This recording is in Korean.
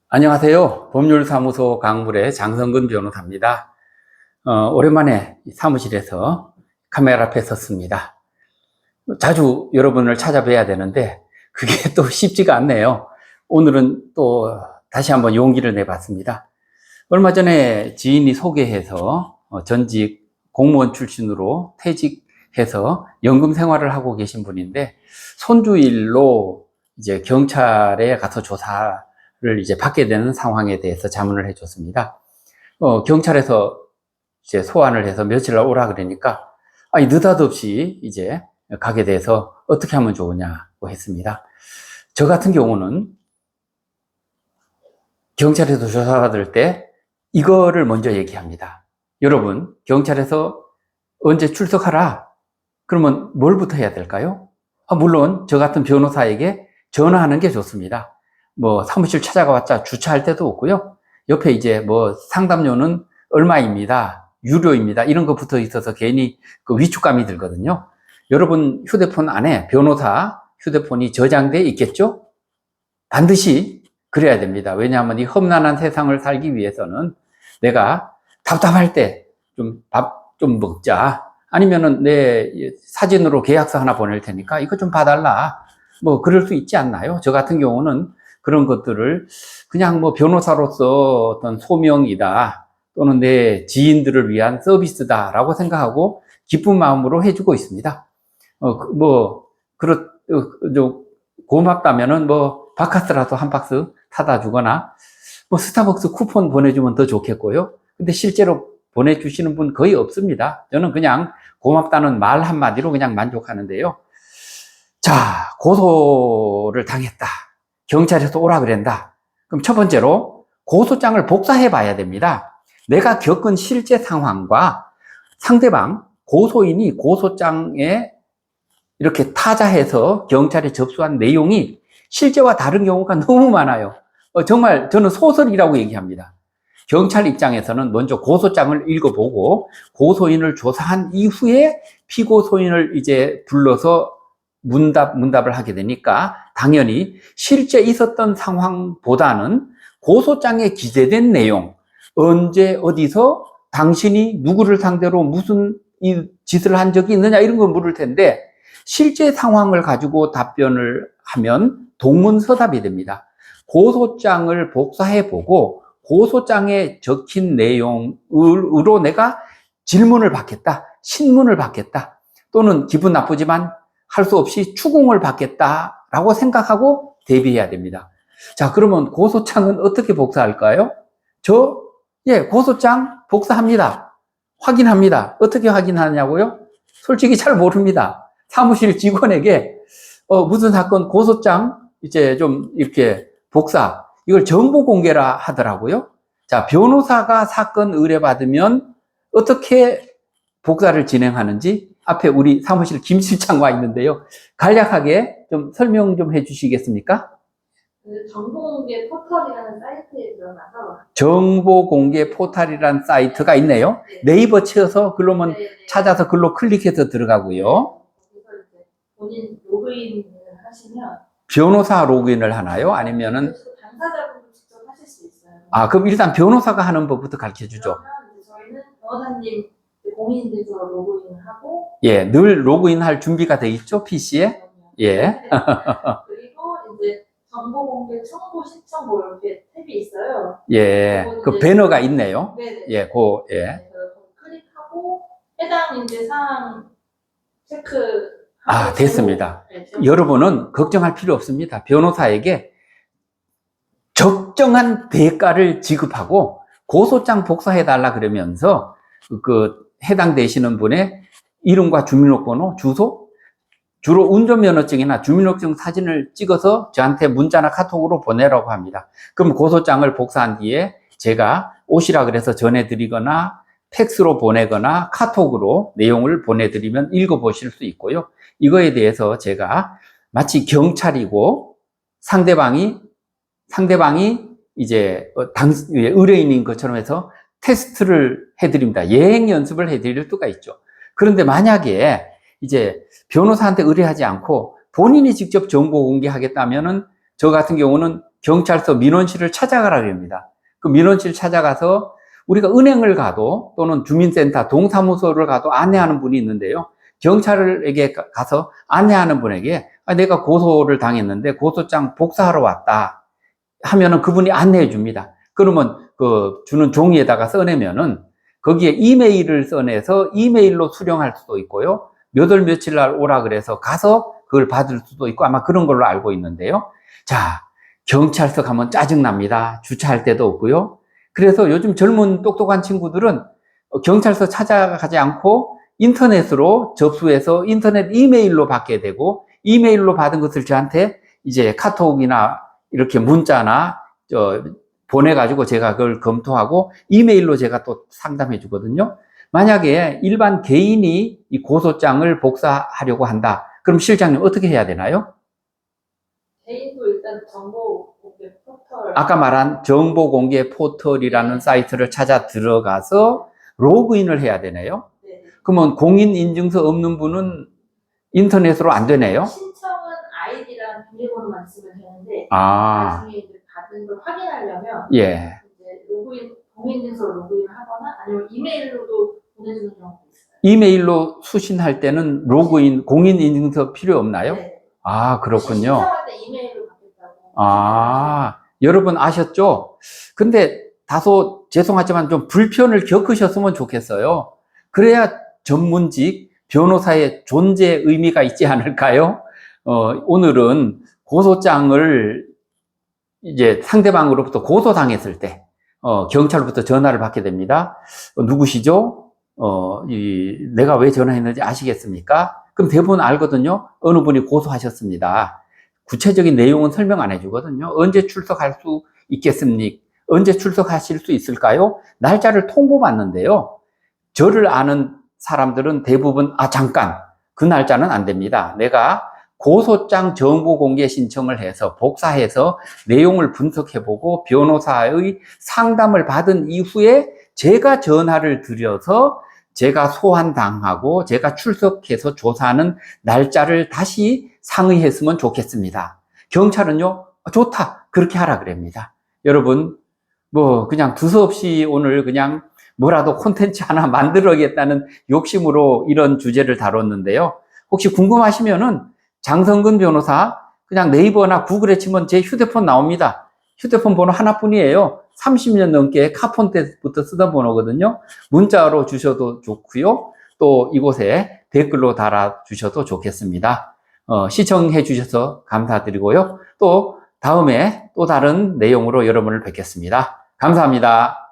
안녕하세요. 법률사무소 강물의 장성근 변호사입니다. 오랜만에 사무실에서 카메라 앞에 섰습니다. 자주 여러분을 찾아뵈야 되는데 그게 또 쉽지가 않네요. 오늘은 또 다시 한번 용기를 내봤습니다. 얼마 전에 지인이 소개해서 전직 공무원 출신으로 퇴직해서 연금 생활을 하고 계신 분인데 손주일로 이제 경찰에 가서 조사를 이제 받게 되는 상황에 대해서 자문을 해줬습니다. 경찰에서 이제 소환을 해서 며칠 날 오라 그러니까 느닷없이 이제 가게 돼서 어떻게 하면 좋으냐고 했습니다. 저 같은 경우는 경찰에서 조사받을 때 이거를 먼저 얘기합니다. 여러분, 경찰에서 언제 출석하라? 그러면 뭘부터 해야 될까요? 물론 저 같은 변호사에게 전화하는 게 좋습니다. 사무실 찾아가봤자 주차할 때도 없고요. 옆에 이제 상담료는 얼마입니다. 유료입니다. 이런 거 붙어 있어서 괜히 그 위축감이 들거든요. 여러분 휴대폰 안에 변호사 휴대폰이 저장돼 있겠죠? 반드시 그래야 됩니다. 왜냐하면 이 험난한 세상을 살기 위해서는 내가 답답할 때 밥 좀 먹자. 아니면은 내 사진으로 계약서 하나 보낼 테니까 이거 좀 봐달라. 그럴 수 있지 않나요? 저 같은 경우는 그런 것들을 그냥 변호사로서 어떤 소명이다. 또는 내 지인들을 위한 서비스다라고 생각하고 기쁜 마음으로 해주고 있습니다. 고맙다면은 바카스라도 한 박스 타다 주거나 스타벅스 쿠폰 보내주면 더 좋겠고요. 근데 실제로 보내주시는 분 거의 없습니다. 저는 그냥 고맙다는 말 한마디로 그냥 만족하는데요. 자, 고소를 당했다. 경찰에서 오라 그랬다. 그럼 첫 번째로 고소장을 복사해 봐야 됩니다. 내가 겪은 실제 상황과 상대방, 고소인이 고소장에 이렇게 타자해서 경찰에 접수한 내용이 실제와 다른 경우가 너무 많아요. 정말 저는 소설이라고 얘기합니다. 경찰 입장에서는 먼저 고소장을 읽어보고 고소인을 조사한 이후에 피고소인을 이제 불러서 문답을 하게 되니까 당연히 실제 있었던 상황보다는 고소장에 기재된 내용, 언제 어디서 당신이 누구를 상대로 무슨 이 짓을 한 적이 있느냐 이런 걸 물을 텐데 실제 상황을 가지고 답변을 하면 동문서답이 됩니다. 고소장을 복사해보고 고소장에 적힌 내용으로 내가 질문을 받겠다, 신문을 받겠다, 또는 기분 나쁘지만 할 수 없이 추궁을 받겠다라고 생각하고 대비해야 됩니다. 자, 그러면 고소장은 어떻게 복사할까요? 고소장 복사합니다. 확인합니다. 어떻게 확인하냐고요? 솔직히 잘 모릅니다. 사무실 직원에게 무슨 사건 고소장 이제 좀 이렇게 복사, 이걸 정보 공개라 하더라고요. 자, 변호사가 사건 의뢰받으면 어떻게 복사를 진행하는지 앞에 우리 사무실 김 실장 와 있는데요. 간략하게 좀 설명 좀 해주시겠습니까? 정보공개 포털이라는 사이트에 들어가서 정보공개 포털이라는 사이트가 있네요. 네이버 치어서 글로만 찾아서 글로 클릭해서 들어가고요. 그래서 이제 본인 로그인을 하시면 변호사 로그인을 하나요? 아니면은 당사자분도 직접 하실 수 있어요. 그럼 일단 변호사가 하는 법부터 가르쳐 주죠. 그러면 이제 저희는 변호사님 공인인증서 로그인하고 늘 로그인할 준비가 돼 있죠, PC에? 그리고 이제 정보공개 청구 신청 이렇게 탭이 있어요. 그 배너가 있네요. 네네. 그래서 클릭하고 해당 이제 사항 체크. 됐습니다. 여러분은 걱정할 필요 없습니다. 변호사에게 적정한 대가를 지급하고 고소장 복사해달라 그러면서 해당되시는 분의 이름과 주민등록번호, 주소, 주로 운전면허증이나 주민등록증 사진을 찍어서 저한테 문자나 카톡으로 보내라고 합니다. 그럼 고소장을 복사한 뒤에 제가 오시라 그래서 전해드리거나 팩스로 보내거나 카톡으로 내용을 보내드리면 읽어보실 수 있고요. 이거에 대해서 제가 마치 경찰이고 상대방이 이제 의뢰인인 것처럼 해서 테스트를 해드립니다. 예행 연습을 해드릴 수가 있죠. 그런데 만약에 이제 변호사한테 의뢰하지 않고 본인이 직접 정보 공개하겠다면은 저 같은 경우는 경찰서 민원실을 찾아가라 합니다. 그 민원실 찾아가서 우리가 은행을 가도 또는 주민센터, 동사무소를 가도 안내하는 분이 있는데요. 경찰에게 가서 안내하는 분에게 내가 고소를 당했는데 고소장 복사하러 왔다 하면은 그분이 안내해 줍니다. 그러면 그 주는 종이에다가 써내면은 거기에 이메일을 써내서 이메일로 수령할 수도 있고요. 몇 월 며칠 날 오라 그래서 가서 그걸 받을 수도 있고 아마 그런 걸로 알고 있는데요. 자, 경찰서 가면 짜증납니다. 주차할 데도 없고요. 그래서 요즘 젊은 똑똑한 친구들은 경찰서 찾아가지 않고 인터넷으로 접수해서 인터넷 이메일로 받게 되고 이메일로 받은 것을 저한테 이제 카톡이나 이렇게 문자나 보내가지고 제가 그걸 검토하고 이메일로 제가 또 상담해 주거든요. 만약에 일반 개인이 이 고소장을 복사하려고 한다. 그럼 실장님 어떻게 해야 되나요? 개인도 일단 정보 공개 포털. 아까 말한 정보 공개 포털이라는 사이트를 찾아 들어가서 로그인을 해야 되네요. 네. 그러면 공인인증서 없는 분은 인터넷으로 안 되네요. 신청은 아이디랑 비밀번호만 쓰면 되는데 아, 나중에 이제 받은 걸 확인하려면 예. 이제 공인인증서로 로그인을 하거나 아니면 이메일로도 보내주는 경우도 있어요. 이메일로 수신할 때는 로그인, 공인인증서 필요 없나요? 네. 아, 그렇군요. 신청할 때 이메일로 받겠다고. 아, 여러분 아셨죠? 근데 다소 죄송하지만 좀 불편을 겪으셨으면 좋겠어요. 그래야 전문직 변호사의 존재 의미가 있지 않을까요? 오늘은 고소장을 이제 상대방으로부터 고소당했을 때, 경찰로부터 전화를 받게 됩니다. 누구시죠? 내가 왜 전화했는지 아시겠습니까? 그럼 대부분 알거든요. 어느 분이 고소하셨습니다. 구체적인 내용은 설명 안 해주거든요. 언제 출석할 수 있겠습니까? 언제 출석하실 수 있을까요? 날짜를 통보받는데요. 저를 아는 사람들은 대부분 잠깐 그 날짜는 안 됩니다. 내가 고소장 정보 공개 신청을 해서 복사해서 내용을 분석해보고 변호사의 상담을 받은 이후에 제가 전화를 드려서 제가 소환당하고 제가 출석해서 조사하는 날짜를 다시 상의했으면 좋겠습니다. 경찰은요, 좋다. 그렇게 하라 그럽니다. 여러분, 그냥 두서없이 오늘 그냥 뭐라도 콘텐츠 하나 만들어야겠다는 욕심으로 이런 주제를 다뤘는데요. 혹시 궁금하시면은 장성근 변호사 그냥 네이버나 구글에 치면 제 휴대폰 나옵니다. 휴대폰 번호 하나뿐이에요. 30년 넘게 카폰 때부터 쓰던 번호거든요. 문자로 주셔도 좋고요. 또 이곳에 댓글로 달아주셔도 좋겠습니다. 시청해 주셔서 감사드리고요. 또 다음에 또 다른 내용으로 여러분을 뵙겠습니다. 감사합니다.